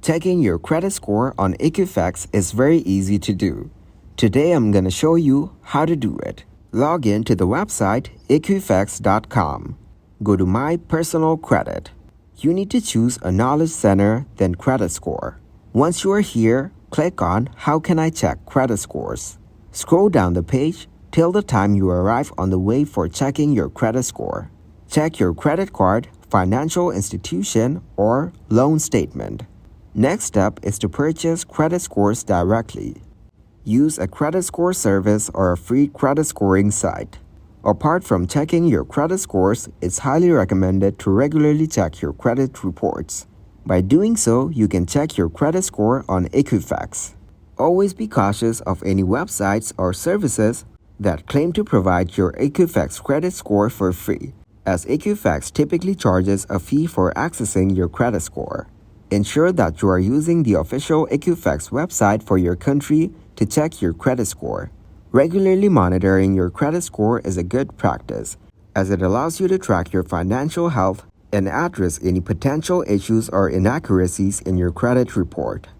Checking your credit score on Equifax is very easy to do. Today I'm going to show you how to do it. Log in to the website equifax.com. Go to My Personal Credit. You need to choose a knowledge center, then credit score. Once you are here, click on How can I check credit scores? Scroll down the page till the time you arrive on the way for checking your credit score. Check your credit card, financial institution, or loan statement. Next step is to purchase credit scores directly. Use a credit score service or a free credit scoring site. Apart from checking your credit scores, it's highly recommended to regularly check your credit reports. By doing so, you can check your credit score on Equifax. Always be cautious of any websites or services that claim to provide your Equifax credit score for free, as Equifax typically charges a fee for accessing your credit score. Ensure that you are using the official Equifax website for your country to check your credit score. Regularly monitoring your credit score is a good practice, as it allows you to track your financial health and address any potential issues or inaccuracies in your credit report.